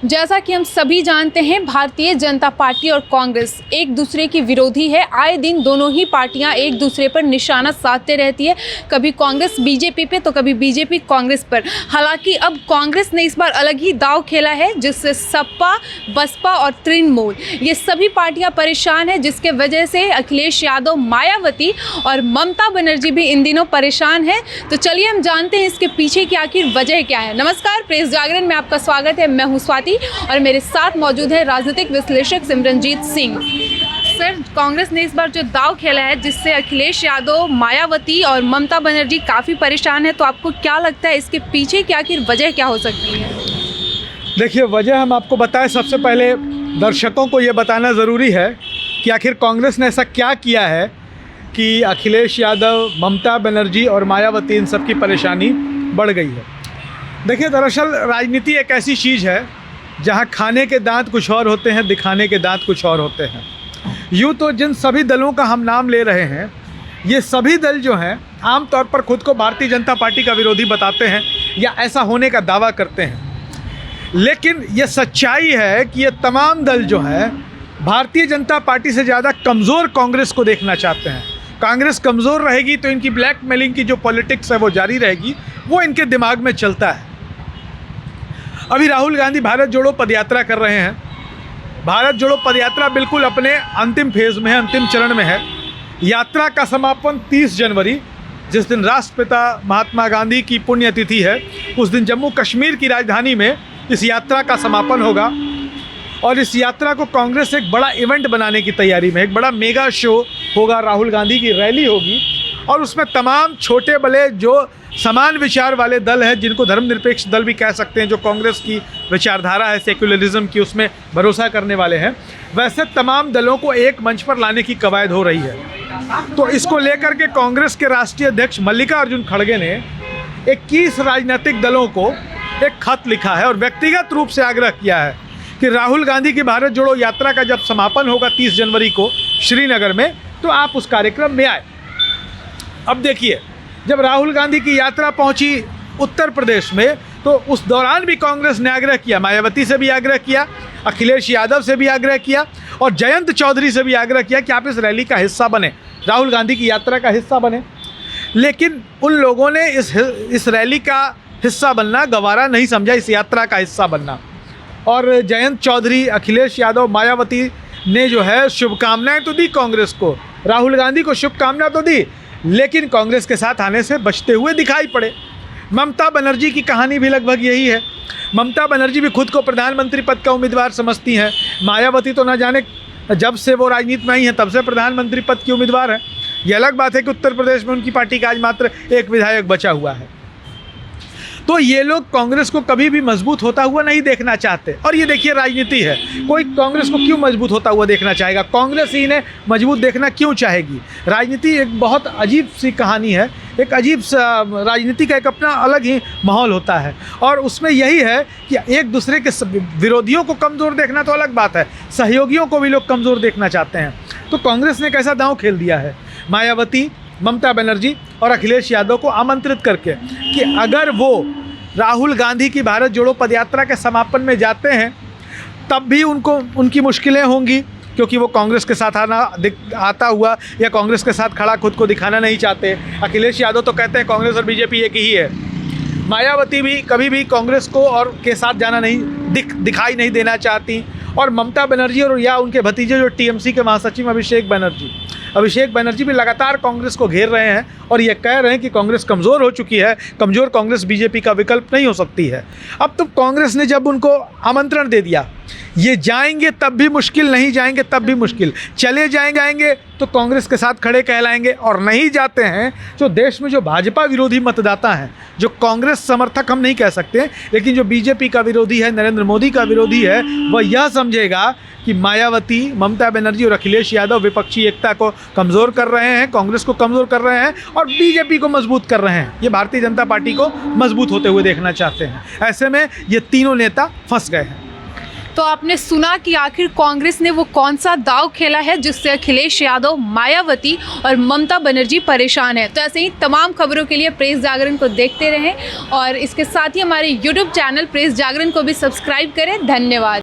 जैसा कि हम सभी जानते हैं, भारतीय जनता पार्टी और कांग्रेस एक दूसरे की विरोधी है। आए दिन दोनों ही पार्टियां एक दूसरे पर निशाना साधते रहती है, कभी कांग्रेस बीजेपी पे तो कभी बीजेपी कांग्रेस पर। हालांकि अब कांग्रेस ने इस बार अलग ही दांव खेला है, जिससे सपा, बसपा और तृणमूल ये सभी पार्टियां परेशान हैं, जिसके वजह से अखिलेश यादव, मायावती और ममता बनर्जी भी इन दिनों परेशान हैं। तो चलिए हम जानते हैं इसके पीछे की आखिर वजह क्या है। नमस्कार, प्रेस जागरण में आपका स्वागत है। मैं हूँ स्वाति और मेरे साथ मौजूद है राजनीतिक विश्लेषक सिमरनजीत सिंह। सर, कांग्रेस ने इस बार जो दांव खेला है, जिससे अखिलेश यादव, मायावती और ममता बनर्जी काफ़ी परेशान है, तो आपको क्या लगता है इसके पीछे की आखिर वजह क्या हो सकती है? देखिए, वजह हम आपको बताएं, सबसे पहले दर्शकों को ये बताना ज़रूरी है कि आखिर कांग्रेस ने ऐसा क्या किया है कि अखिलेश यादव, ममता बनर्जी और मायावती इन सब की परेशानी बढ़ गई है। देखिए, दरअसल राजनीति एक ऐसी चीज़ है जहां खाने के दांत कुछ और होते हैं, दिखाने के दांत कुछ और होते हैं। यूँ तो जिन सभी दलों का हम नाम ले रहे हैं, ये सभी दल जो हैं आमतौर पर खुद को भारतीय जनता पार्टी का विरोधी बताते हैं या ऐसा होने का दावा करते हैं। लेकिन ये सच्चाई है कि ये तमाम दल जो हैं भारतीय जनता पार्टी से ज़्यादा कमज़ोर कांग्रेस को देखना चाहते हैं। कांग्रेस कमज़ोर रहेगी तो इनकी ब्लैकमेलिंग की जो पॉलिटिक्स है वो जारी रहेगी, वो इनके दिमाग में चलता है। अभी राहुल गांधी भारत जोड़ो पदयात्रा कर रहे हैं। भारत जोड़ो पदयात्रा बिल्कुल अपने अंतिम फेज़ में है, अंतिम चरण में है। यात्रा का समापन 30 जनवरी, जिस दिन राष्ट्रपिता महात्मा गांधी की पुण्यतिथि है, उस दिन जम्मू कश्मीर की राजधानी में इस यात्रा का समापन होगा। और इस यात्रा को कांग्रेस एक बड़ा इवेंट बनाने की तैयारी में, एक बड़ा मेगा शो होगा। राहुल गांधी की रैली होगी और उसमें तमाम छोटे बड़े जो समान विचार वाले दल हैं, जिनको धर्मनिरपेक्ष दल भी कह सकते हैं, जो कांग्रेस की विचारधारा है सेक्युलरिज्म की, उसमें भरोसा करने वाले हैं, वैसे तमाम दलों को एक मंच पर लाने की कवायद हो रही है। तो इसको लेकर के कांग्रेस के राष्ट्रीय अध्यक्ष मल्लिकार्जुन खड़गे ने 21 राजनीतिक दलों को एक खत लिखा है और व्यक्तिगत रूप से आग्रह किया है कि राहुल गांधी की भारत जोड़ो यात्रा का जब समापन होगा 30 जनवरी को श्रीनगर में, तो आप उस कार्यक्रम में आए। अब देखिए, जब राहुल गांधी की यात्रा पहुंची उत्तर प्रदेश में, तो उस दौरान भी कांग्रेस ने आग्रह किया, मायावती से भी आग्रह किया, अखिलेश यादव से भी आग्रह किया और जयंत चौधरी से भी आग्रह किया कि आप इस रैली का हिस्सा बने, राहुल गांधी की यात्रा का हिस्सा बने। लेकिन उन लोगों ने इस रैली का हिस्सा बनना गवारा नहीं समझा, इस यात्रा का हिस्सा बनना। और जयंत चौधरी, अखिलेश यादव, मायावती ने जो है शुभकामनाएँ तो दी कांग्रेस को, राहुल गांधी को शुभकामना तो दी, लेकिन कांग्रेस के साथ आने से बचते हुए दिखाई पड़े। ममता बनर्जी की कहानी भी लगभग यही है। ममता बनर्जी भी खुद को प्रधानमंत्री पद का उम्मीदवार समझती हैं। मायावती तो न जाने जब से वो राजनीति में आई हैं तब से प्रधानमंत्री पद की उम्मीदवार है। ये अलग बात है कि उत्तर प्रदेश में उनकी पार्टी का आज मात्र एक विधायक बचा हुआ है। तो ये लोग कांग्रेस को कभी भी मजबूत होता हुआ नहीं देखना चाहते। और ये देखिए, राजनीति है, कोई कांग्रेस को क्यों मजबूत होता हुआ देखना चाहेगा? कांग्रेस ही इन्हें मजबूत देखना क्यों चाहेगी? राजनीति एक बहुत अजीब सी कहानी है, एक अजीब सा राजनीति का एक अपना अलग ही माहौल होता है। और उसमें यही है कि एक दूसरे के विरोधियों को कमज़ोर देखना तो अलग बात है, सहयोगियों को भी लोग कमज़ोर देखना चाहते हैं। तो कांग्रेस ने कैसा दांव खेल दिया है मायावती, ममता बनर्जी और अखिलेश यादव को आमंत्रित करके कि अगर वो राहुल गांधी की भारत जोड़ो पदयात्रा के समापन में जाते हैं तब भी उनकी मुश्किलें होंगी, क्योंकि वो कांग्रेस के साथ आता हुआ या कांग्रेस के साथ खड़ा खुद को दिखाना नहीं चाहते। अखिलेश यादव तो कहते हैं कांग्रेस और बीजेपी एक ही है। मायावती भी कभी भी कांग्रेस को और के साथ जाना दिखाई नहीं देना चाहती। और ममता बनर्जी और या उनके भतीजे जो टीएमसी के महासचिव अभिषेक बनर्जी भी लगातार कांग्रेस को घेर रहे हैं और ये कह रहे हैं कि कांग्रेस कमज़ोर हो चुकी है, कमज़ोर कांग्रेस बीजेपी का विकल्प नहीं हो सकती है। अब तो कांग्रेस ने जब उनको आमंत्रण दे दिया, ये जाएंगे तब भी मुश्किल, नहीं जाएंगे तब भी मुश्किल, चले जाएंगे तो कांग्रेस के साथ खड़े कहलाएंगे, और नहीं जाते हैं जो देश में जो भाजपा विरोधी मतदाता हैं, जो कांग्रेस समर्थक हम नहीं कह सकते, लेकिन जो बीजेपी का विरोधी है, नरेंद्र मोदी का विरोधी है, वह यह समझेगा कि मायावती, ममता बनर्जी और अखिलेश यादव विपक्षी एकता को कमज़ोर कर रहे हैं, कांग्रेस को कमज़ोर कर रहे हैं और बीजेपी को मजबूत कर रहे हैं। ये भारतीय जनता पार्टी को मजबूत होते हुए देखना चाहते हैं। ऐसे में ये तीनों नेता फंस गए हैं। तो आपने सुना कि आखिर कांग्रेस ने वो कौन सा दाव खेला है जिससे अखिलेश यादव, मायावती और ममता बनर्जी परेशान है। तो ऐसे ही तमाम खबरों के लिए प्रेस जागरण को देखते रहें और इसके साथ ही हमारे यूट्यूब चैनल प्रेस जागरण को भी सब्सक्राइब करें। धन्यवाद।